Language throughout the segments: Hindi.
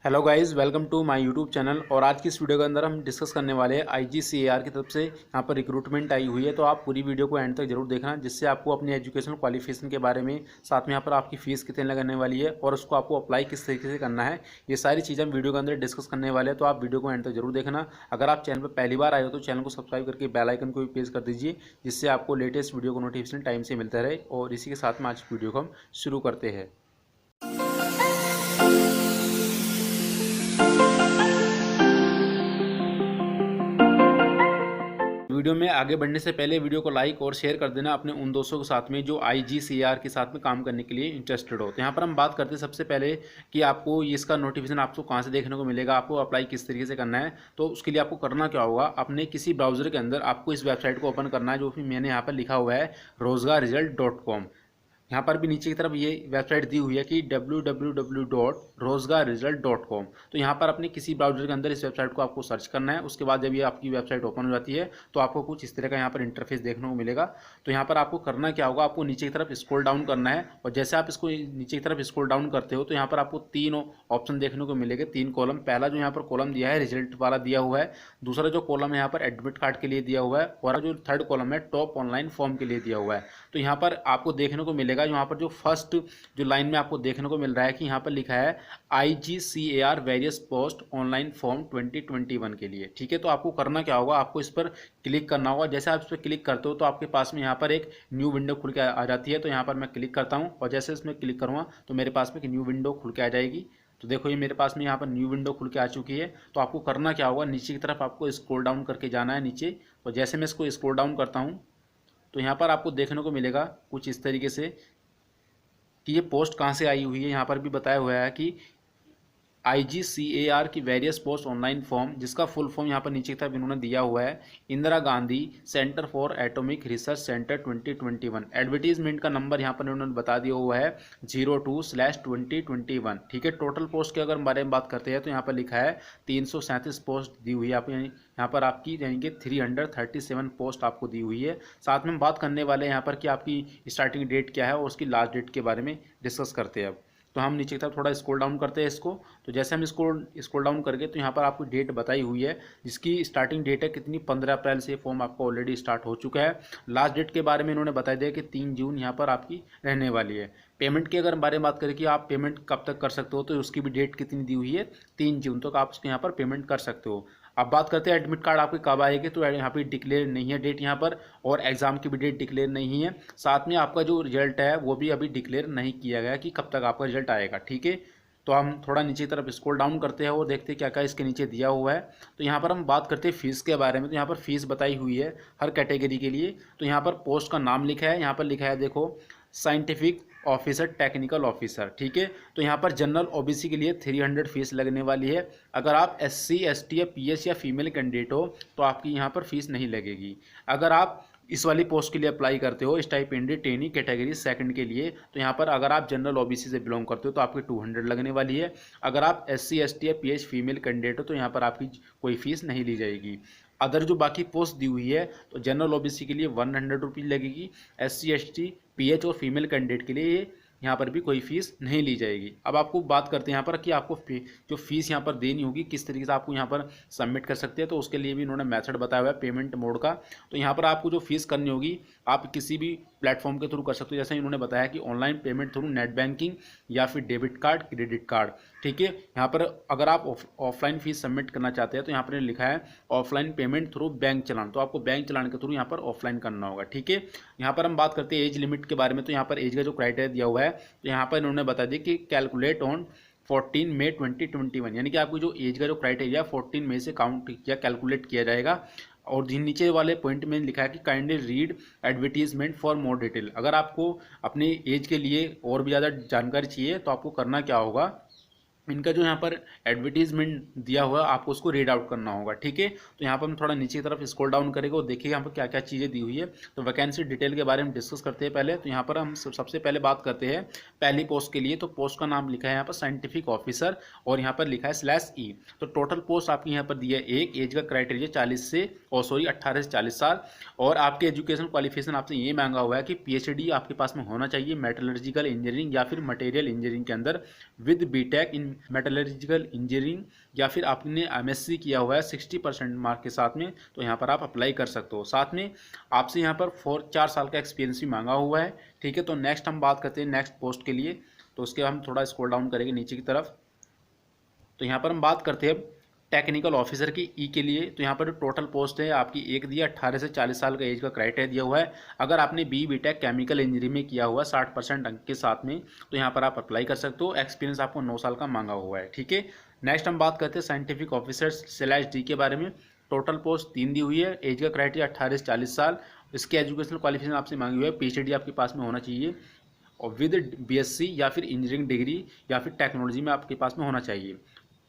Hello guys, welcome to my YouTube channel. और आज की इस वीडियो के अंदर हम डिस्कस करने वाले हैं आईजीसीएआर की तरफ से यहाँ पर रिक्रूटमेंट आई हुई है। तो आप पूरी वीडियो को एंड तक जरूर देखना, जिससे आपको अपनी एजुकेशनल क्वालिफिकेशन के बारे में, साथ में यहाँ पर आपकी फ़ीस कितने लगने वाली है और उसको आपको अप्लाई किस तरीके से करना है, ये सारी चीज़ें हम वीडियो के अंदर डिस्कस करने वाले हैं। तो आप वीडियो को एंड तक जरूर देखना। अगर आप चैनल पर पहली बार आए हो तो चैनल को सब्सक्राइब करके बेल आइकन को भी प्रेस कर दीजिए, जिससे आपको लेटेस्ट वीडियो को नोटिफिकेशन टाइम से मिलता रहे। और इसी के साथ में आज वीडियो को हम शुरू करते हैं। वीडियो में आगे बढ़ने से पहले वीडियो को लाइक और शेयर कर देना अपने उन दोस्तों के साथ में जो आईजीसीएआर के साथ में काम करने के लिए इंटरेस्टेड हो। तो यहाँ पर हम बात करते हैं सबसे पहले कि आपको इसका नोटिफिकेशन आपको कहाँ से देखने को मिलेगा, आपको अप्लाई किस तरीके से करना है। तो उसके लिए आपको करना क्या होगा, अपने किसी ब्राउजर के अंदर आपको इस वेबसाइट को ओपन करना है, जो भी मैंने यहाँ पर लिखा हुआ है rozgarresult.com। यहाँ पर भी नीचे की तरफ ये वेबसाइट दी हुई है कि www.rozgarresult.com। तो यहाँ पर अपने किसी ब्राउजर के अंदर इस वेबसाइट को आपको सर्च करना है। उसके बाद जब ये आपकी वेबसाइट ओपन हो जाती है तो आपको कुछ इस तरह का यहाँ पर इंटरफेस देखने को मिलेगा। तो यहाँ पर आपको करना क्या होगा, आपको नीचे की तरफ स्क्रॉल डाउन करना है। और जैसे आप इसको नीचे की तरफ स्क्रॉल डाउन करते हो तो यहाँ पर आपको तीन ऑप्शन देखने को मिलेंगे, तीन कॉलम। पहला जो यहाँ पर कॉलम दिया है रिजल्ट वाला दिया हुआ है, दूसरा जो कॉलम है यहाँ पर एडमिट कार्ड के लिए दिया हुआ है, और जो थर्ड कॉलम है टॉप ऑनलाइन फॉर्म के लिए दिया हुआ है। तो यहाँ पर आपको देखने को मिलेगा, यहाँ पर जो फर्स्ट जो लाइन में आपको देखने को मिल रहा है कि यहाँ पर लिखा है आईजीसीएआर वेरियस पोस्ट ऑनलाइन फॉर्म 2021 के लिए। ठीक है, तो आपको करना क्या होगा, आपको इस पर क्लिक करना होगा। जैसे आप इस पर क्लिक करते हो तो आपके पास में यहाँ पर एक न्यू विंडो खुल के आ जाती है। तो यहाँ पर मैं क्लिक करता हूँ और जैसे इसमें क्लिक करूँगा तो मेरे पास में एक न्यू विंडो खुल के आ जाएगी। तो देखो ये मेरे पास में यहाँ पर न्यू विंडो खुल के आ चुकी है। तो आपको करना क्या होगा, नीचे की तरफ आपको स्क्रॉल डाउन करके जाना है नीचे। तो जैसे मैं इसको स्क्रॉल डाउन करता हूँ तो यहाँ पर आपको देखने को मिलेगा कुछ इस तरीके से कि ये पोस्ट कहाँ से आई हुई है। यहाँ पर भी बताया हुआ है कि आईजीसीएआर की वेरियस पोस्ट ऑनलाइन फॉर्म, जिसका फुल फॉर्म यहाँ पर नीचे की तरफ इन्होंने दिया हुआ है, Indira Gandhi centre for atomic research centre 2021। Advertisement का नंबर यहाँ पर इन्होंने बता दिया हुआ है 02/2021। ठीक है, टोटल पोस्ट के अगर बारे में बात करते हैं तो यहाँ पर लिखा है 337 पोस्ट दी हुई है यहाँ पर आपकी, यानी कि 337 पोस्ट आपको दी हुई है। साथ में बात करने वाले यहाँ पर कि आपकी स्टार्टिंग डेट क्या है और उसकी लास्ट डेट के बारे में डिस्कस करते हैं अब। तो हम नीचे की तरफ थोड़ा स्क्रॉल डाउन करते हैं इसको। तो जैसे हम स्क्रॉल डाउन करके तो यहाँ पर आपको डेट बताई हुई है, जिसकी स्टार्टिंग डेट है कितनी, 15 अप्रैल से फॉर्म आपका ऑलरेडी स्टार्ट हो चुका है। लास्ट डेट के बारे में इन्होंने बता दिया कि 3 जून यहाँ पर आपकी रहने वाली है। पेमेंट के अगर बारे में बात करें कि आप पेमेंट कब तक कर सकते हो, तो उसकी भी डेट कितनी दी हुई है, 3 जून तक आप उसके यहाँ पर पेमेंट कर सकते हो। अब बात करते हैं एडमिट कार्ड आपकी कब आएगी, तो यहाँ पे डिक्लेयर नहीं है डेट यहाँ पर, और एग्जाम की भी डेट डिक्लेयर नहीं है। साथ में आपका जो रिजल्ट है वो भी अभी डिक्लेयर नहीं किया गया कि कब तक आपका रिजल्ट आएगा। ठीक है, तो हम थोड़ा नीचे की तरफ स्क्रॉल डाउन करते हैं और देखते हैं क्या क्या इसके नीचे दिया हुआ है। तो यहाँ पर हम बात करते हैं फीस के बारे में। तो यहाँ पर फीस बताई हुई है हर कैटेगरी के लिए। तो यहाँ पर पोस्ट का नाम लिखा है, यहाँ पर लिखा है देखो साइंटिफिक ऑफिसर टेक्निकल ऑफिसर। ठीक है, तो यहाँ पर जनरल ओबीसी के लिए 300 फीस लगने वाली है। अगर आप SC ST या PS या फीमेल कैंडिडेट हो तो आपकी यहाँ पर फीस नहीं लगेगी। अगर आप इस वाली पोस्ट के लिए अप्लाई करते हो स्टाइपेंडी ट्रेनी कैटेगरी सेकंड के लिए, तो यहाँ पर अगर आप जनरल ओबीसी से बिलोंग करते हो तो आपकी 200 लगने वाली है। अगर आप SC ST या PS फीमेल कैंडिडेट हो तो यहाँ पर आपकी कोई फीस नहीं ली जाएगी। अदर जो बाकी पोस्ट दी हुई है तो जनरल ओबीसी के लिए 100 रुपीज़ लगेगी, SC ST PH और फीमेल कैंडिडेट के लिए यहाँ पर भी कोई फीस नहीं ली जाएगी। अब आपको बात करते हैं यहाँ पर कि आपको जो फीस यहाँ पर देनी होगी, किस तरीके से आपको यहाँ पर सबमिट कर सकते हैं। तो उसके लिए भी इन्होंने मेथड बताया हुआ है पेमेंट मोड का। तो यहाँ पर आपको जो फीस करनी होगी आप किसी भी प्लेटफॉर्म के थ्रू कर सकते हो। जैसे इन्होंने बताया कि online payment through net banking या फिर डेबिट कार्ड क्रेडिट कार्ड। ठीक है, यहाँ पर अगर आप ऑफलाइन फीस सबमिट करना चाहते हैं तो यहाँ पर लिखा है ऑफलाइन पेमेंट थ्रू बैंक चलान। तो आपको बैंक चलान के थ्रू यहाँ पर ऑफलाइन करना होगा। ठीक है, यहाँ पर हम बात करते हैं एज लिमिट के बारे में। तो यहाँ पर एज का जो क्राइटेरिया दिया हुआ है तो यहाँ पर इन्होंने बता दिया कि कैलकुलेट ऑन 14 मई 2021, यानी कि आपकी जो एज का जो क्राइटेरिया 14 मई से काउंट या कैलकुलेट किया जाएगा। और नीचे वाले पॉइंट में लिखा है कि kindly read advertisement for more detail. अगर आपको अपनी एज के लिए और भी ज़्यादा जानकारी चाहिए तो आपको करना क्या होगा, इनका जो यहाँ पर एडवर्टीजमेंट दिया हुआ है आपको उसको रीड आउट करना होगा। ठीक है, तो यहाँ पर हम थोड़ा नीचे की तरफ स्क्रॉल डाउन करेंगे और देखिए यहाँ पर क्या क्या चीज़ें दी हुई है। तो वैकेंसी डिटेल के बारे में डिस्कस करते हैं पहले। तो यहाँ पर हम सबसे पहले बात करते हैं पहली पोस्ट के लिए। तो पोस्ट का नाम लिखा है यहाँ पर साइंटिफिक ऑफिसर और यहाँ पर लिखा है /E। तो टोटल पोस्ट आपकी यहाँ पर दी है एक। एज का क्राइटेरिया 18 से 40 साल, और आपके एजुकेशन क्वालिफिकेशन आपसे ये मांगा हुआ है कि PhD आपके पास में होना चाहिए मेटलर्जिकल इंजीनियरिंग या फिर मटेरियल इंजीनियरिंग के अंदर with BTech in metallurgical engineering या फिर आपने एमएससी किया हुआ है 60% मार्क के साथ में, तो यहाँ पर आप अप्लाई कर सकते हो। साथ में आपसे यहाँ पर 4 साल का एक्सपीरियंस भी मांगा हुआ है, ठीक है। तो नेक्स्ट हम बात करते हैं नेक्स्ट पोस्ट के लिए, तो उसके हम थोड़ा स्क्रॉल डाउन करेंगे नीचे की तरफ। तो यहाँ पर हम बात करते हैं टेक्निकल ऑफिसर की ई के लिए। तो यहाँ पर टोटल पोस्ट है आपकी एक दिया 18 से 40 साल का एज का क्राइटेरिया दिया हुआ है। अगर आपने बीटेक केमिकल इंजीनियरिंग में किया हुआ 60% अंक के साथ में, तो यहाँ पर आप अप्लाई कर सकते हो। एक्सपीरियंस आपको 9 साल का मांगा हुआ है, ठीक है। नेक्स्ट हम बात करते हैं साइंटिफिक ऑफिसर /डी के बारे में। टोटल पोस्ट 3 दी हुई है। एज का क्राइटेरिया 18 से 40 साल। इसके एजुकेशनल क्वालिफिकेशन आपसे मांगी हुई है पीएचडी आपके पास में होना चाहिए और विद बीएससी या फिर इंजीनियरिंग डिग्री या फिर टेक्नोलॉजी में आपके पास में होना चाहिए,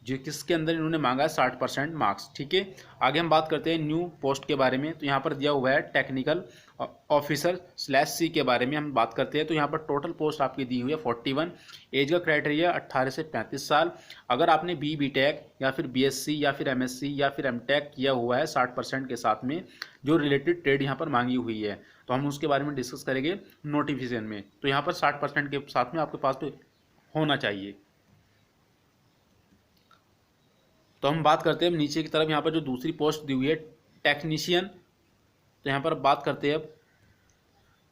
जो किसके अंदर इन्होंने मांगा है 60% मार्क्स, ठीक है। आगे हम बात करते हैं न्यू पोस्ट के बारे में। तो यहाँ पर दिया हुआ है टेक्निकल ऑफिसर /सी के बारे में हम बात करते हैं। तो यहाँ पर टोटल पोस्ट आपकी दी हुई है 41। एज का क्राइटेरिया 18 से 35 साल। अगर आपने बीटेक या फिर बीएससी या फिर एमएससी या फिर एमटेक किया हुआ है 60% के साथ में, जो रिलेटेड ट्रेड यहाँ पर मांगी हुई है, तो हम उसके बारे में डिस्कस करेंगे नोटिफिकेशन में। तो यहाँ पर 60% के साथ में आपके पास होना चाहिए। तो हम बात करते हैं नीचे की तरफ, यहाँ पर जो दूसरी पोस्ट दी हुई है टेक्नीशियन। तो यहाँ पर बात करते हैं अब,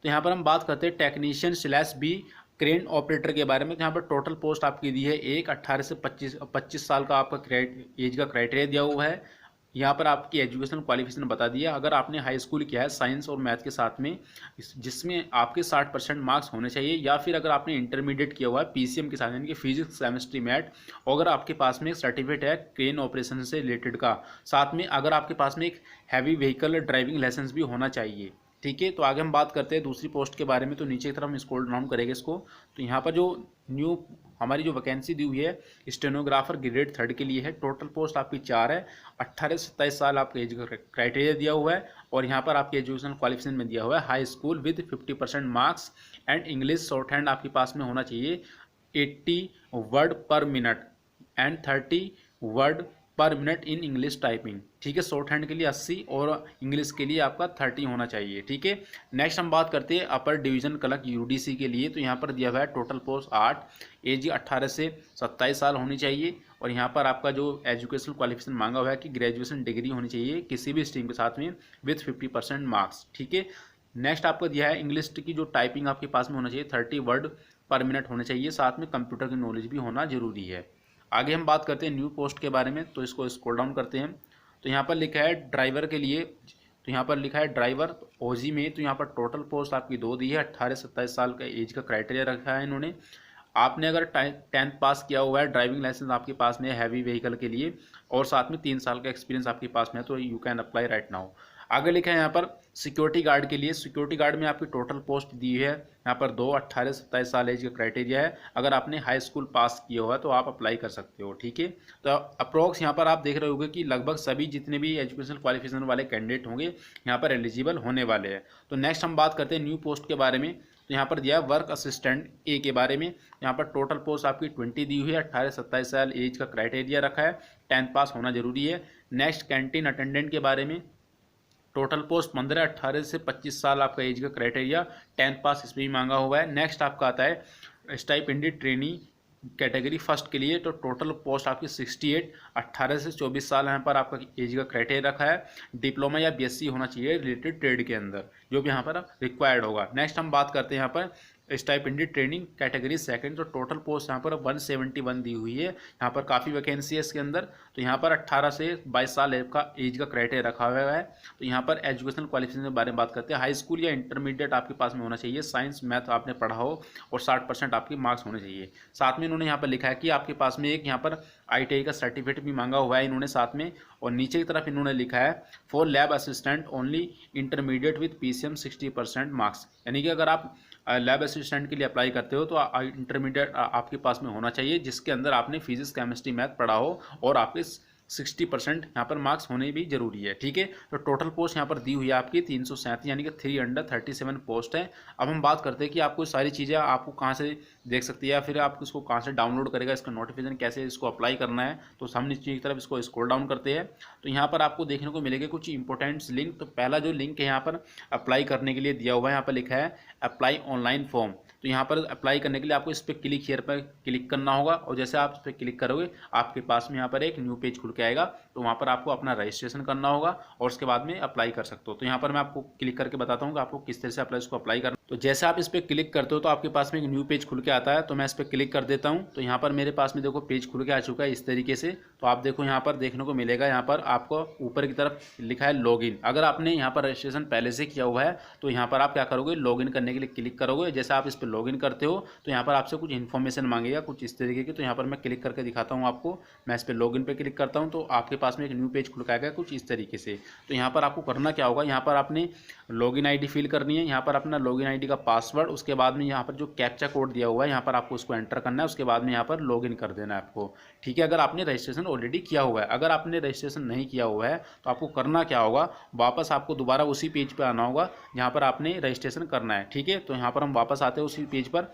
तो यहाँ पर हम बात करते हैं टेक्नीशियन /बी क्रेन ऑपरेटर के बारे में। यहाँ पर टोटल पोस्ट आपकी दी है 18 से 25 साल का आपका एज का क्राइटेरिया दिया हुआ है। यहाँ पर आपकी एजुकेशन क्वालिफिकेशन बता दिया। अगर आपने हाई स्कूल किया है साइंस और मैथ के साथ में, जिसमें आपके 60% मार्क्स होने चाहिए, या फिर अगर आपने इंटरमीडिएट किया हुआ है पीसीएम के साथ यानी कि फिजिक्स केमिस्ट्री मैथ, और अगर आपके पास में एक सर्टिफिकेट है क्रेन ऑपरेशन से रिलेटेड का, साथ में अगर आपके पास में एक हैवी व्हीकल ड्राइविंग लाइसेंस भी होना चाहिए, ठीक है। तो आगे हम बात करते हैं दूसरी पोस्ट के बारे में। तो नीचे की तरफ हम स्क्रॉल डाउन करेंगे इसको। तो यहाँ पर जो न्यू हमारी जो वैकेंसी दी हुई है स्टेनोग्राफर ग्रेड 3 के लिए है। टोटल पोस्ट आपकी 4 है। 18 से 27 साल आपका एज का क्राइटेरिया दिया हुआ है और यहाँ पर आपके एजुकेशन क्वालिफिकेशन में दिया हुआ है high school with 50% marks and English short hand आपके पास में होना चाहिए 80 वर्ड पर मिनट एंड 30 वर्ड पर मिनट इन इंग्लिश टाइपिंग, ठीक है। शॉर्ट हैंड के लिए 80 और इंग्लिश के लिए आपका 30 होना चाहिए, ठीक है। नेक्स्ट हम बात करते हैं अपर डिवीजन क्लर्क यूडीसी के लिए। तो यहाँ पर दिया हुआ है टोटल पोस्ट 8, एज 18 से 27 साल होनी चाहिए और यहाँ पर आपका जो एजुकेशनल क्वालिफिकेशन मांगा हुआ है कि ग्रेजुएशन डिग्री होनी चाहिए किसी भी स्ट्रीम के साथ में विथ 50% मार्क्स, ठीक है। नेक्स्ट आपको दिया है इंग्लिश की जो टाइपिंग आपके पास में होना चाहिए 30 वर्ड पर मिनट होने चाहिए, साथ में कंप्यूटर की नॉलेज भी होना जरूरी है। आगे हम बात करते हैं न्यू पोस्ट के बारे में। तो इसको स्क्रॉल डाउन करते हैं। तो यहाँ पर लिखा है ड्राइवर के लिए। तो यहाँ पर लिखा है ड्राइवर ओजी में। तो यहाँ पर टोटल पोस्ट आपकी 2 दी है। 18 से 27 साल का एज का क्राइटेरिया रखा है इन्होंने। आपने अगर 10th पास किया हुआ है, ड्राइविंग लाइसेंस आपके पास में हैवी व्हीकल के लिए और साथ में 3 साल का एक्सपीरियंस आपके पास में है, तो you can apply right now. आगे लिखा है यहाँ पर सिक्योरिटी गार्ड के लिए। सिक्योरिटी गार्ड में आपकी टोटल पोस्ट दी है यहाँ पर 2, 18 से 27 साल एज का क्राइटेरिया है। अगर आपने हाई स्कूल पास किया हुआ है तो आप अप्लाई कर सकते हो, ठीक है। तो अप्रोक्स यहाँ पर आप देख रहे होंगे कि लगभग सभी जितने भी एजुकेशनल क्वालिफिकेशन वाले कैंडिडेट होंगे यहाँ पर एलिजिबल होने वाले हैं। तो नेक्स्ट हम बात करते हैं न्यू पोस्ट के बारे में। तो यहाँ पर दिया है वर्क असिस्टेंट ए के बारे में। यहाँ पर टोटल पोस्ट आपकी 20 दी हुई है। 18 से 27 साल एज का क्राइटेरिया रखा है। 10th पास होना जरूरी है। नेक्स्ट कैंटीन अटेंडेंट के बारे में। टोटल पोस्ट 15, 18 से 25 साल आपका एज का क्राइटेरिया, 10th पास इसमें भी मांगा हुआ है। नेक्स्ट आपका आता है स्टाइपेंडेड ट्रेनी कैटेगरी फर्स्ट के लिए। तो टोटल पोस्ट आपकी 68, 18 से 24 साल यहाँ पर आपका एज का क्राइटेरिया रखा है। डिप्लोमा या बीएससी होना चाहिए रिलेटेड ट्रेड के अंदर, जो भी यहाँ पर रिक्वायर्ड होगा। नेक्स्ट हम बात करते हैं यहाँ पर स्टाइपेंडेड ट्रेनिंग कैटेगरी सेकंड। तो टोटल पोस्ट यहाँ पर 171 दी हुई है। यहाँ पर काफ़ी वैकेंसी है इसके अंदर। तो यहाँ पर 18 से 22 साल का एज का क्राइटेरिया रखा हुआ है। तो यहाँ पर एजुकेशनल क्वालिफिकेशन के बारे में बात करते हैं। हाई स्कूल या इंटरमीडिएट आपके पास में होना चाहिए, साइंस मैथ आपने पढ़ा हो और 60% आपके मार्क्स होने चाहिए। साथ में इन्होंने यहाँ पर लिखा है कि आपके पास में एक यहाँ पर ITI का सर्टिफिकेट भी मांगा हुआ है इन्होंने साथ में। और नीचे की तरफ इन्होंने लिखा है for lab assistant only intermediate with PCM 60% marks, यानी कि अगर आप लैब असिस्टेंट के लिए अप्लाई करते हो तो इंटरमीडिएट आपके पास में होना चाहिए जिसके अंदर आपने फिजिक्स केमिस्ट्री मैथ पढ़ा हो और आपके 60% यहाँ पर मार्क्स होने भी जरूरी है, ठीक है। तो टोटल पोस्ट यहाँ पर दी हुई है आपकी 337 यानी कि 337 पोस्ट है। अब हम बात करते हैं कि आपको सारी चीज़ें आपको कहाँ से देख सकती है या फिर आप इसको कहाँ से डाउनलोड करेगा, इसका नोटिफिकेशन कैसे इसको अप्लाई करना है। तो हम नीचे की तरफ इसको स्क्रॉल डाउन करते हैं। तो यहाँ पर आपको देखने को मिलेगा कुछ इंपॉर्टेंट्स लिंक। तो पहला जो लिंक है यहाँ पर अप्लाई करने के लिए दिया हुआ है, यहाँ पर लिखा है अप्लाई ऑनलाइन फॉर्म। तो यहाँ पर अप्लाई करने के लिए आपको इस पर क्लिक हियर पर क्लिक करना होगा, और जैसे आप इस पर क्लिक करोगे आपके पास में यहाँ पर एक न्यू पेज खुल के आएगा। तो वहाँ पर आपको अपना रजिस्ट्रेशन करना होगा और उसके बाद में अप्लाई कर सकते हो। तो यहाँ पर मैं आपको क्लिक करके बताता हूँ कि आपको किस तरह से इसको अप्लाई करना। तो जैसे आप इस पर क्लिक करते हो तो आपके पास में एक न्यू पेज खुल के आता है। तो मैं इस पर क्लिक कर देता हूँ। तो यहाँ पर मेरे पास में देखो पेज खुल के आ चुका है इस तरीके से। तो आप देखो यहाँ पर देखने को मिलेगा, यहाँ पर आपको ऊपर की तरफ लिखा है लॉगिन। अगर आपने यहाँ पर रजिस्ट्रेशन पहले से किया हुआ है तो यहाँ पर आप क्या करोगे, लॉगिन करने के लिए क्लिक करोगे। जैसे आप इस पर लॉगिन करते हो तो यहाँ पर आपसे कुछ इन्फॉर्मेशन मांगेगा कुछ इस तरीके की। तो यहाँ पर मैं क्लिक करके दिखाता हूँ आपको। मैं इस पर लॉगिन पे क्लिक करता हूँ तो आपके पास में एक न्यू पेज खुल के आएगा कुछ इस तरीके से। तो यहाँ पर आपको करना क्या होगा, यहाँ पर आपने लॉगिन आईडी फिल करनी है। यहाँ पर अपना लॉगिन आईडी का पासवर्ड, उसके बाद में यहाँ पर जो कैप्चा कोड दिया हुआ है यहाँ पर आपको उसको एंटर करना है। उसके बाद में यहाँ पर लॉगिन कर देना है आपको। ठीक है, अगर आपने रजिस्ट्रेशन ऑलरेडी किया हुआ है। अगर आपने रजिस्ट्रेशन नहीं किया हुआ है तो आपको करना क्या होगा, वापस आपको दोबारा उसी पेज पर आना होगा जहाँ पर आपने रजिस्ट्रेशन करना है। ठीक है, तो यहाँ पर हम वापस आते हैं उसी पेज पर।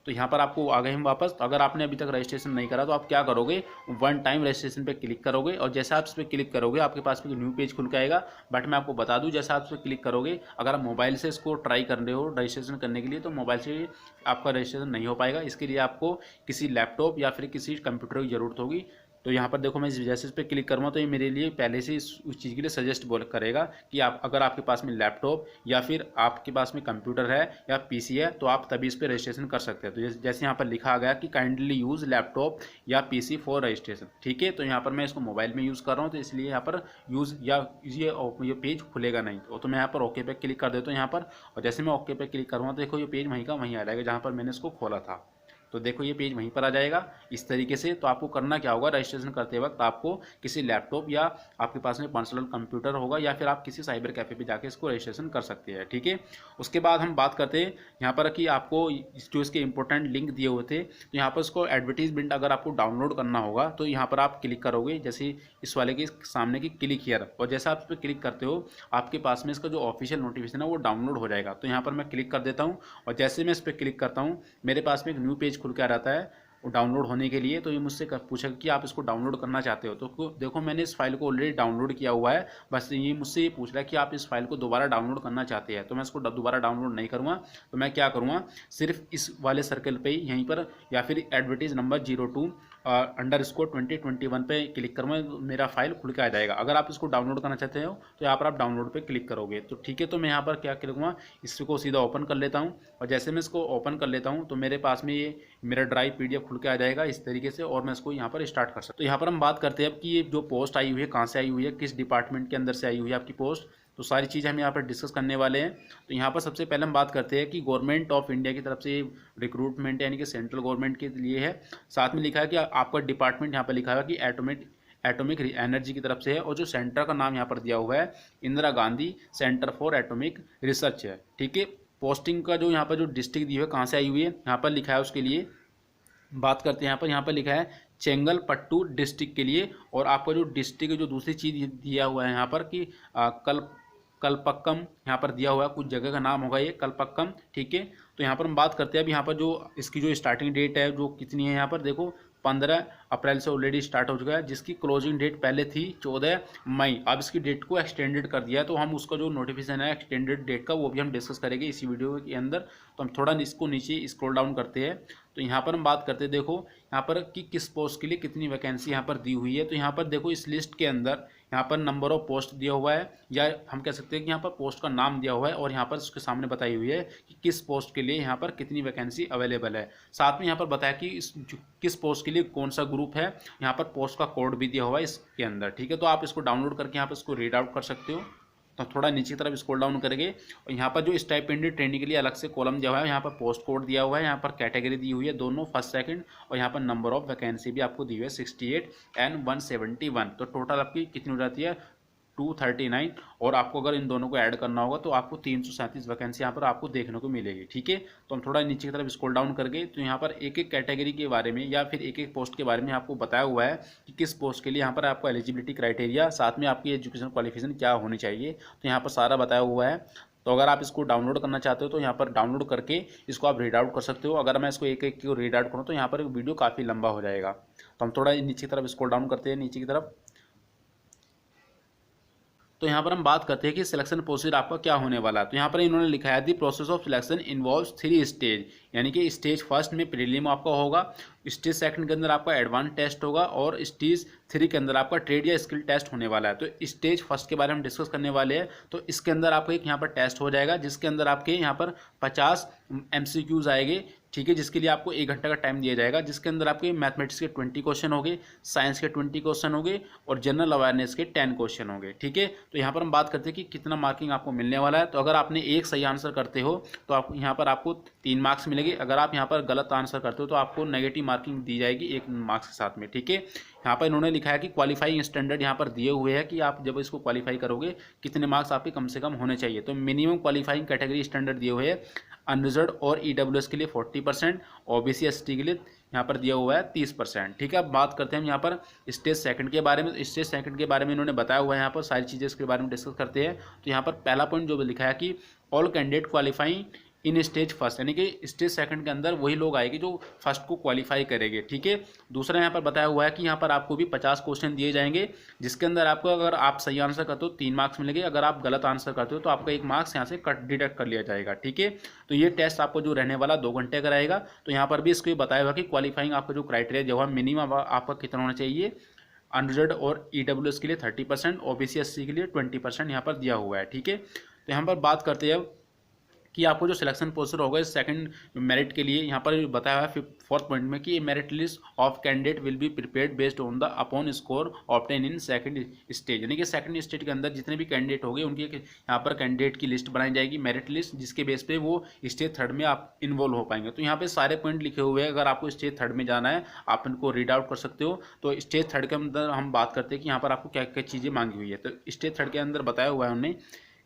तो यहाँ पर आपको आ गए हम वापस। तो अगर आपने अभी तक रजिस्ट्रेशन नहीं करा तो आप क्या करोगे, वन टाइम रजिस्ट्रेशन पे क्लिक करोगे, और जैसे आप इस पर क्लिक करोगे आपके पास में न्यू पेज खुल के आएगा। बट मैं आपको बता दूं, जैसे आप इस पर क्लिक करोगे, अगर आप मोबाइल से इसको ट्राई कर रहे हो रजिस्ट्रेशन करने के लिए तो मोबाइल से आपका रजिस्ट्रेशन नहीं हो पाएगा। इसके लिए आपको किसी लैपटॉप या फिर किसी कंप्यूटर की ज़रूरत होगी। तो यहाँ पर देखो मैं जैसे इस पर क्लिक करूँगा तो ये मेरे लिए पहले से उस चीज़ के लिए सजेस्ट बोल करेगा कि आप अगर आपके पास में लैपटॉप या फिर आपके पास में कंप्यूटर है या पीसी है तो आप तभी इस पर रजिस्ट्रेशन कर सकते हैं। तो जैसे यहाँ पर लिखा आ गया कि काइंडली यूज़ लैपटॉप या पीसी फॉर रजिस्ट्रेशन। ठीक है, तो यहाँ पर मैं इसको मोबाइल में यूज़ कर रहा हूँ तो इसलिए यहाँ पर यूज़ या ये पेज खुलेगा नहीं। तो मैं यहाँ पर ओके पे क्लिक कर देता हूँ यहाँ पर, और जैसे मैं ओके पे क्लिक करूँगा तो देखो ये पेज वहीं का वहीं आ जाएगा जहाँ पर मैंने इसको खोला था। तो देखो ये पेज वहीं पर आ जाएगा इस तरीके से। तो आपको करना क्या होगा, रजिस्ट्रेशन करते वक्त आपको किसी लैपटॉप या आपके पास में पर्सनल कंप्यूटर होगा या फिर आप किसी साइबर कैफे पे जाके इसको रजिस्ट्रेशन कर सकते हैं। ठीक है, उसके बाद हम बात करते हैं यहाँ पर कि आपको जो इसके इंपॉर्टेंट लिंक दिए हुए थे। तो यहाँ पर इसको एडवर्टीजमेंट अगर आपको डाउनलोड करना होगा तो यहाँ पर आप क्लिक करोगे, जैसे इस वाले के सामने की क्लिक हियर, और जैसा आप इस पर क्लिक करते हो आपके पास में इसका जो ऑफिशियल नोटिफिकेशन है वो डाउनलोड हो जाएगा। तो यहाँ पर मैं क्लिक कर देता हूँ, और जैसे मैं इस पर क्लिक करता हूँ मेरे पास में एक न्यू पेज खुल के आ जाता है वो डाउनलोड होने के लिए। तो ये मुझसे पूछा कि आप इसको डाउनलोड करना चाहते हो। तो देखो मैंने इस फाइल को ऑलरेडी डाउनलोड किया हुआ है, बस ये मुझसे ये पूछ रहा है कि आप इस फाइल को दोबारा डाउनलोड करना चाहते हैं। तो मैं इसको दोबारा डाउनलोड नहीं करूँगा। तो मैं क्या करूँगा, सिर्फ इस वाले सर्कल पे ही यहीं पर या फिर एडवर्टीज नंबर 02_2021 पे क्लिक करूँगा, मेरा फाइल खुल के आ जाएगा। अगर आप इसको डाउनलोड करना चाहते हो तो यहाँ पर आप डाउनलोड पे क्लिक करोगे। तो ठीक है, तो मैं यहाँ पर क्या करूँगा, इसको सीधा ओपन कर लेता हूँ, और जैसे मैं इसको ओपन कर लेता हूँ तो मेरे पास में ये मेरा ड्राइव PDF खुल के आ जाएगा इस तरीके से, और मैं इसको यहाँ पर स्टार्ट कर सकता हूँ। तो यहाँ पर हम बात करते हैं अब कि ये जो पोस्ट आई हुई है कहाँ से आई हुई है, किस डिपार्टमेंट के अंदर से आई हुई है आपकी पोस्ट। तो सारी चीज़ हम यहाँ पर डिस्कस करने वाले हैं। तो यहाँ पर सबसे पहले हम बात करते हैं कि गवर्नमेंट ऑफ इंडिया की तरफ से रिक्रूटमेंट यानी कि सेंट्रल गवर्नमेंट के लिए है। साथ में लिखा है कि आपका डिपार्टमेंट यहाँ पर लिखा है कि एटॉमिक एनर्जी की तरफ से है, और जो सेंटर का नाम यहाँ पर दिया हुआ है Indira Gandhi centre for atomic research है। ठीक है, पोस्टिंग का जो यहाँ पर जो डिस्ट्रिक्ट दी हुई है कहाँ से आई हुई है यहाँ पर लिखा है, उसके लिए बात करते हैं। यहाँ पर लिखा है चेंगलपट्टू डिस्ट्रिक्ट के लिए, और आपका जो डिस्ट्रिक्ट जो दूसरी चीज़ दिया हुआ है यहाँ पर कि कलपक्कम यहाँ पर दिया हुआ है, कुछ जगह का नाम होगा ये कलपक्कम। ठीक है, तो यहाँ पर हम बात करते हैं अब यहाँ पर जो इसकी जो स्टार्टिंग डेट है जो कितनी है, यहाँ पर देखो 15 अप्रैल से ऑलरेडी स्टार्ट हो चुका है, जिसकी क्लोजिंग डेट पहले थी 14 मई। अब इसकी डेट को एक्सटेंडेड कर दिया है। तो हम उसका जो नोटिफिकेशन है एक्सटेंडेड डेट का वो भी हम डिस्कस करेंगे इसी वीडियो के अंदर। तो हम थोड़ा इसको नीचे स्क्रॉल डाउन करते हैं। तो यहाँ पर हम बात करते हैं, देखो यहाँ पर कि किस पोस्ट के लिए कितनी वैकेंसी यहाँ पर दी हुई है। तो यहाँ पर देखो इस लिस्ट के अंदर यहाँ पर नंबर ऑफ पोस्ट दिया हुआ है, या हम कह सकते हैं कि यहाँ पर पोस्ट का नाम दिया हुआ है, और यहाँ पर उसके सामने बताई हुई है कि किस पोस्ट के लिए यहाँ पर कितनी वैकेंसी अवेलेबल है। साथ में यहाँ पर बताया कि किस पोस्ट के लिए कौन सा ग्रुप है, यहाँ पर पोस्ट का कोड भी दिया हुआ है इसके अंदर। ठीक है, तो आप इसको डाउनलोड करके यहाँ पर इसको रीड आउट कर सकते हो। तो थोड़ा नीचे की तरफ स्क्रॉल डाउन करेंगे, और यहाँ पर जो स्टाइपेंडेड ट्रेनिंग के लिए अलग से कॉलम दिया हुआ है, यहाँ पर पोस्ट कोड दिया हुआ है, यहाँ पर कैटेगरी दी हुई है दोनों फर्स्ट सेकंड, और यहाँ पर नंबर ऑफ वैकेंसी भी आपको दी हुई है 68 और 171। तो टोटल आपकी कितनी हो जाती है 239, और आपको अगर इन दोनों को ऐड करना होगा तो आपको 337 वैकेंसी यहाँ पर आपको देखने को मिलेगी। ठीक है, तो हम थोड़ा नीचे की तरफ स्क्रॉल डाउन करके तो यहाँ पर एक एक कैटेगरी के बारे में या फिर एक एक पोस्ट के बारे में आपको बताया हुआ है कि किस पोस्ट के लिए यहाँ पर आपको एलिजिबिलिटी क्राइटेरिया, साथ में आपकी एजुकेशन क्वालिफिकेशन क्या होनी चाहिए, तो यहाँ पर सारा बताया हुआ है। तो अगर आप इसको डाउनलोड करना चाहते हो तो यहाँ पर डाउनलोड करके इसको आप रीड आउट कर सकते हो। अगर मैं इसको एक एक को रीड आउट करूँ तो यहाँ पर वीडियो काफ़ी लंबा हो जाएगा। तो हम थोड़ा नीचे की तरफ स्क्रॉल डाउन करते हैं नीचे की तरफ। तो यहाँ पर हम बात करते हैं कि सिलेक्शन प्रोसीजर आपका क्या होने वाला है। तो यहाँ पर इन्होंने लिखा है the process of selection involves 3 stage, यानी कि स्टेज फर्स्ट में प्रीलिम आपका होगा, स्टेज सेकंड के अंदर आपका एडवांस टेस्ट होगा और स्टेज 3 के अंदर आपका ट्रेड या स्किल टेस्ट होने वाला है। तो स्टेज फर्स्ट के बारे में डिस्कस करने वाले हैं। तो इसके अंदर आपको एक यहाँ पर टेस्ट हो जाएगा जिसके अंदर आपके यहाँ पर 50 MCQs आएंगे, ठीक है, जिसके लिए आपको 1 घंटे का टाइम दिया जाएगा, जिसके अंदर आपके मैथमेटिक्स के 20 क्वेश्चन होंगे, साइंस के 20 क्वेश्चन होंगे और जनरल अवेयरनेस के 10 क्वेश्चन होंगे, ठीक है। तो यहाँ पर हम बात करते हैं कि कितना मार्किंग आपको मिलने वाला है। तो अगर आपने एक सही आंसर करते हो तो आप यहाँ पर आपको 3 मार्क्स मिलेंगे, अगर आप यहाँ पर गलत आंसर करते हो तो आपको नेगेटिव मार्किंग दी जाएगी 1 मार्क्स के साथ में, ठीक है। यहाँ पर इन्होंने लिखा है कि क्वालिफाइंग स्टैंडर्ड यहाँ पर दिए हुए हैं कि आप जब इसको क्वालिफाई करोगे कितने मार्क्स आपके कम से कम होने चाहिए। तो मिनिमम क्वालिफाइंग कैटेगरी स्टैंडर्ड दिए हुए हैं, अनरिजर्व और EWS के लिए 40%, OBC ST के लिए यहाँ पर दिया हुआ है 30%, ठीक है। अब बात करते हैं हम यहाँ पर स्टेज सेकंड के बारे में। स्टेज सेकंड के बारे में इन्होंने बताया हुआ है, यहाँ पर सारी चीज़ें इसके बारे में डिस्कस करते हैं। तो यहाँ पर पहला पॉइंट जो लिखा है कि all candidate qualifying in stage first, यानी कि स्टेज सेकंड के अंदर वही लोग आएंगे जो फर्स्ट को क्वालिफाई करेंगे, ठीक है। दूसरा यहाँ पर बताया हुआ है कि यहाँ पर आपको भी 50 क्वेश्चन दिए जाएंगे, जिसके अंदर आपको अगर आप सही आंसर करते हो 3 मार्क्स मिलेंगे, अगर आप गलत आंसर करते हो तो आपका 1 मार्क्स यहाँ से डिडक्ट कर लिया जाएगा, ठीक है। तो ये टेस्ट आपको जो रहने वाला 2 घंटे का रहेगा। तो यहाँ पर भी इसको बताया हुआ कि क्वालिफाइंग आपका जो क्राइटेरिया जो है मिनिमम आपका कितना होना चाहिए, अनरिजर्व और EWS के लिए 30%, OBC SC के लिए 20% यहाँ पर दिया हुआ है, ठीक है। तो यहाँ पर बात करते हैं कि आपको जो सिलेक्शन प्रोसेस होगा इस सेकंड मेरिट के लिए यहाँ पर बताया हुआ है 4th पॉइंट में कि merit list of candidate will be prepared based on the upon score obtain in second stage, यानी कि सेकंड स्टेज के अंदर जितने भी कैंडिडेट होंगे उनकी यहाँ पर कैंडिडेट की लिस्ट बनाई जाएगी, मेरिट लिस्ट, जिसके बेस पे वो स्टेज थर्ड में आप इन्वॉल्व हो पाएंगे। तो यहाँ पे सारे पॉइंट लिखे हुए हैं, अगर आपको स्टेज थर्ड में जाना है आप इनको रीड आउट कर सकते हो। तो स्टेज थर्ड के अंदर हम बात करते हैं कि यहाँ पर आपको क्या क्या चीज़ें मांगी हुई है। तो स्टेज थर्ड के अंदर बताया हुआ है उन्होंने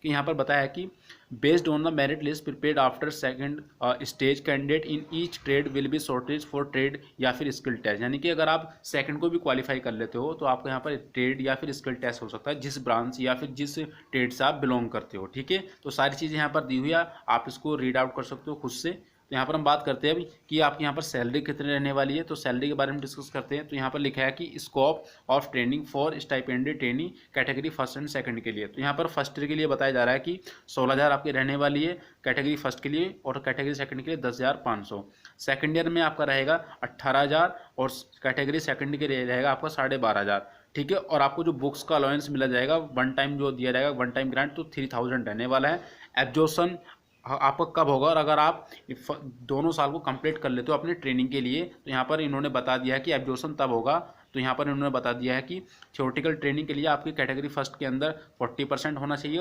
कि यहाँ पर बताया कि based on the merit list prepared after second stage candidate in each trade will be shortage for trade या फिर स्किल टेस्ट, यानी कि अगर आप सेकंड को भी क्वालिफाई कर लेते हो तो आपको यहाँ पर ट्रेड या फिर स्किल टेस्ट हो सकता है जिस ब्रांच या फिर जिस ट्रेड से आप बिलोंग करते हो, ठीक है। तो सारी चीज़ें यहाँ पर दी हुई है, आप इसको रीड आउट कर सकते हो खुद से। तो यहाँ पर हम बात करते हैं अभी कि आपकी यहाँ पर सैलरी कितनी रहने वाली है। तो सैलरी के बारे में डिस्कस करते हैं। तो यहाँ पर लिखा है कि scope of training for stipended training category first and second के लिए। तो यहाँ पर फर्स्ट ईयर के लिए बताया जा रहा है कि 16,000 आपकी रहने वाली है कैटेगरी फर्स्ट के लिए और कैटेगरी सेकंड के लिए 10,500। सेकंड ईयर में आपका रहेगा 18,000 और कैटेगरी सेकंड के लिए रहेगा आपका 12,500, ठीक है। और आपको जो बुक्स का अलाउंस मिला जाएगा वन टाइम जो दिया जाएगा वन टाइम ग्रांट, तो 3,000 रहने वाला है। एब्जॉर्प्शन आपका कब होगा, और अगर आप दोनों साल को कंप्लीट कर लेते हो अपने ट्रेनिंग के लिए तो यहाँ पर इन्होंने बता दिया है कि एब्जॉर्प्शन तब होगा। तो यहाँ पर इन्होंने बता दिया है कि थ्योरेटिकल ट्रेनिंग के लिए आपकी कैटेगरी फर्स्ट के अंदर 40% होना चाहिए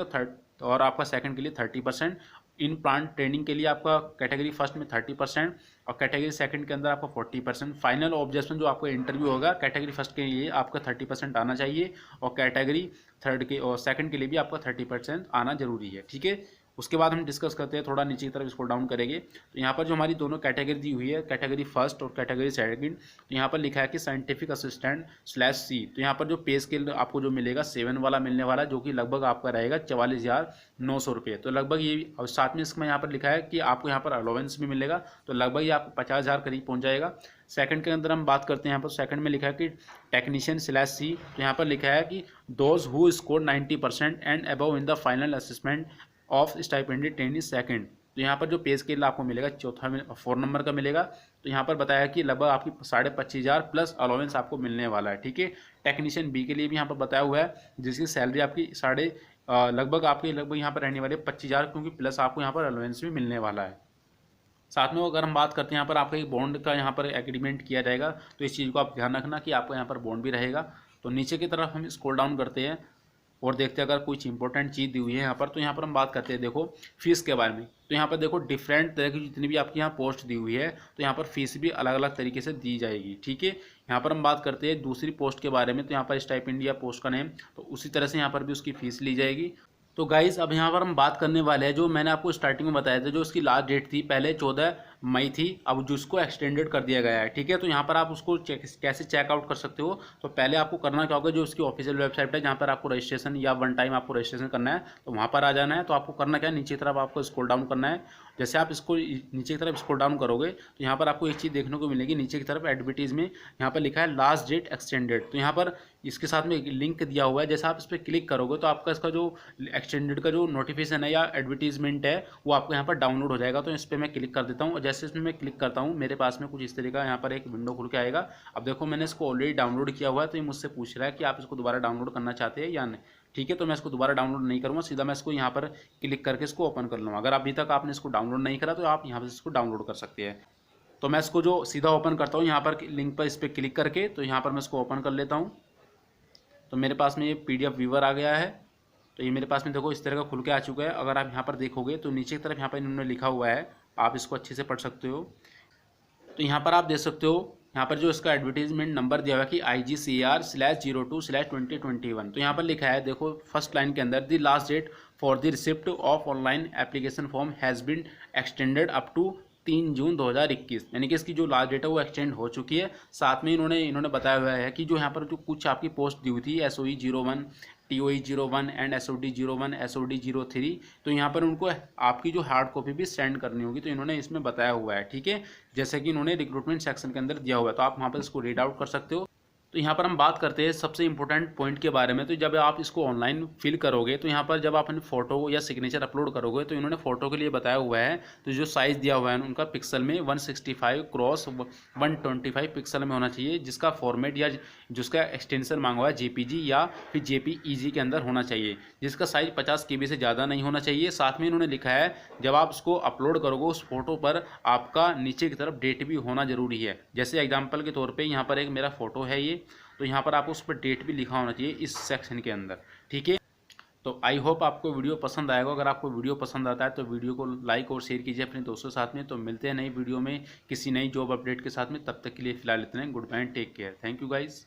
और आपका सेकंड के लिए 30%। इन प्लांट ट्रेनिंग के लिए आपका कैटेगरी फर्स्ट में 30% और कैटेगरी सेकंड के अंदर आपका 40%। फाइनल ऑब्जेक्शन जो आपका इंटरव्यू होगा कैटेगरी फर्स्ट के लिए आपका 30% आना चाहिए और कैटेगरी थर्ड के और सेकंड के लिए भी आपका 30% आना जरूरी है, ठीक है। उसके बाद हम डिस्कस करते हैं, थोड़ा नीचे की तरफ इसको डाउन करेंगे। तो यहाँ पर जो हमारी दोनों कैटेगरी दी हुई है, कैटेगरी फर्स्ट और कैटेगरी सेकंड, तो यहाँ पर लिखा है कि साइंटिफिक असिस्टेंट /C। तो यहाँ पर जो पे स्केल आपको जो मिलेगा 7 वाला मिलने वाला, जो कि लगभग आपका रहेगा 44,900 रुपये। तो लगभग ये, और साथ में इसमें यहाँ पर लिखा है कि आपको यहाँ पर अलाउंस भी मिलेगा, तो लगभग ये आपको 50,000 करीब पहुँच जाएगा। सेकंड के अंदर हम बात करते हैं, यहाँ पर सेकंड में लिखा है कि टेक्नीशियन /C। तो यहाँ पर लिखा है कि those who score 90% and above in the final assessment of stipended training second. तो यहाँ पर जो पे स्केल आपको मिलेगा 4 नंबर का मिलेगा। तो यहाँ पर बताया कि लगभग आपकी 25,500 प्लस अलाउंस आपको मिलने वाला है, ठीक है। टेक्नीशियन बी के लिए भी यहाँ पर बताया हुआ है जिसकी सैलरी आपकी लगभग यहाँ पर रहने वाली है 25,000, क्योंकि प्लस आपको यहाँ पर अलाउंस भी मिलने वाला है। साथ में अगर हम बात करते हैं यहाँ पर आपका एक बॉन्ड का यहाँ पर एग्रीमेंट किया जाएगा, तो इस चीज़ को आप ध्यान रखना कि आपको यहाँ पर बॉन्ड भी रहेगा। तो नीचे की तरफ हम स्क्रॉल डाउन करते हैं और देखते हैं अगर कुछ इंपॉर्टेंट चीज़ दी हुई है यहाँ पर। तो यहाँ पर हम बात करते हैं देखो फीस के बारे में। तो यहाँ पर देखो डिफरेंट तरह की जितनी भी आपकी यहाँ पोस्ट दी हुई है, तो यहाँ पर फीस भी अलग अलग तरीके से दी जाएगी, ठीक है। यहाँ पर हम बात करते हैं दूसरी पोस्ट के बारे में। तो यहाँ पर स्टाइपेंड या पोस्ट का नेम, तो उसी तरह से यहाँ पर भी उसकी फीस ली जाएगी। तो गाइस अब यहाँ पर हम बात करने वाले हैं, जो मैंने आपको स्टार्टिंग में बताया था, जो उसकी लास्ट डेट थी पहले 14 मई थी, अब जिसको एक्सटेंडेड कर दिया गया है, ठीक है। तो यहाँ पर आप उसको कैसे चेकआउट कर सकते हो। तो पहले आपको करना क्या होगा, जो उसकी ऑफिशियल वेबसाइट है जहाँ पर आपको रजिस्ट्रेशन या वन टाइम आपको रजिस्ट्रेशन करना है, तो वहाँ पर आ जाना है। तो आपको करना क्या है, नीचे की तरफ आपको स्क्रॉल डाउन करना है जैसे आप इसको नीचे की तरफ स्क्रॉल डाउन करोगे तो यहाँ पर आपको एक चीज़ देखने को मिलेगी, नीचे की तरफ एडवर्टीज में यहाँ पर लिखा है लास्ट डेट एक्सटेंडेड। तो यहाँ पर इसके साथ में एक लिंक दिया हुआ है, जैसे आप इस पर क्लिक करोगे तो आपका इसका जो एक्सटेंडेड का जो नोटिफिकेशन है या एडवर्टीजमेंट है वो आपको यहाँ पर डाउनलोड हो जाएगा। तो इस पर मैं क्लिक कर देता हूँ और जैसे इसमें मैं क्लिक करता हूँ मेरे पास में कुछ इस तरीके का यहाँ पर एक विंडो खुल के आएगा। अब देखो मैंने इसको ऑलरेडी डाउनलोड किया हुआ है, तो ये मुझसे पूछ रहा है कि आप इसको दोबारा डाउनलोड करना चाहते हैं या नहीं। ठीक है, तो मैं इसको दोबारा डाउनलोड नहीं करूँगा, सीधा मैं इसको यहाँ पर क्लिक करके इसको ओपन कर लूँगा। अगर अभी तक आपने इसको डाउनलोड नहीं करा तो आप यहाँ पर इसको डाउनलोड कर सकते हैं। तो मैं इसको जो सीधा ओपन करता हूँ यहाँ पर लिंक पर इस पर क्लिक करके, तो यहाँ पर मैं इसको ओपन कर लेता हूँ। तो मेरे पास में ये PDF व्यूवर आ गया है। तो ये मेरे पास में देखो इस तरह का खुल के आ चुका है। अगर आप यहाँ पर देखोगे तो नीचे की तरफ यहाँ पर इन्होंने लिखा हुआ है, आप इसको अच्छे से पढ़ सकते हो। तो यहाँ पर आप देख सकते हो, यहाँ पर जो इसका एडवर्टीजमेंट नंबर दिया हुआ है कि IGCR/02/2021। तो यहाँ पर लिखा है, देखो फर्स्ट लाइन के अंदर, the last date for the receipt of online application form has been extended up to 3 June 2021। यानी कि इसकी जो लास्ट डेट है वो एक्सटेंड हो चुकी है। साथ में इन्होंने बताया हुआ है कि जो यहाँ पर जो कुछ आपकी पोस्ट दी हुई थी SOE 01, TOE 01 and SOD 01, SOD 03, तो यहाँ पर उनको आपकी जो हार्ड कॉपी भी सेंड करनी होगी, तो इन्होंने इसमें बताया हुआ है। ठीक है, जैसे कि इन्होंने रिक्रूटमेंट सेक्शन के अंदर दिया हुआ है, तो आप वहाँ पर इसको रीड आउट कर सकते हो। तो यहाँ पर हम बात करते हैं सबसे इंपॉर्टेंट पॉइंट के बारे में। तो जब आप इसको ऑनलाइन फिल करोगे तो यहाँ पर जब आप अपनी फ़ोटो या सिग्नेचर अपलोड करोगे तो इन्होंने फ़ोटो के लिए बताया हुआ है, तो जो साइज़ दिया हुआ है उनका पिक्सल में 165x125 पिक्सल में होना चाहिए, जिसका फॉर्मेट या जिसका एक्सटेंशन मांगा हुआ है JPG या फिर JPEG के अंदर होना चाहिए, जिसका साइज़ 50 KB से ज़्यादा नहीं होना चाहिए। साथ में इन्होंने लिखा है जब आप उसको अपलोड करोगे उस फोटो पर आपका नीचे की तरफ डेट भी होना ज़रूरी है। जैसे एग्जाम्पल के तौर पर यहाँ पर एक मेरा फ़ोटो है ये, तो यहाँ पर आपको उस पर डेट भी लिखा होना चाहिए इस सेक्शन के अंदर। ठीक है, तो आई होप आपको वीडियो पसंद आएगा। अगर आपको वीडियो पसंद आता है तो वीडियो को लाइक और शेयर कीजिए अपने दोस्तों के साथ में। तो मिलते हैं नई वीडियो में किसी नई जॉब अपडेट के साथ में, तब तक के लिए फिलहाल इतना ही। Goodbye, take care, thank you guys.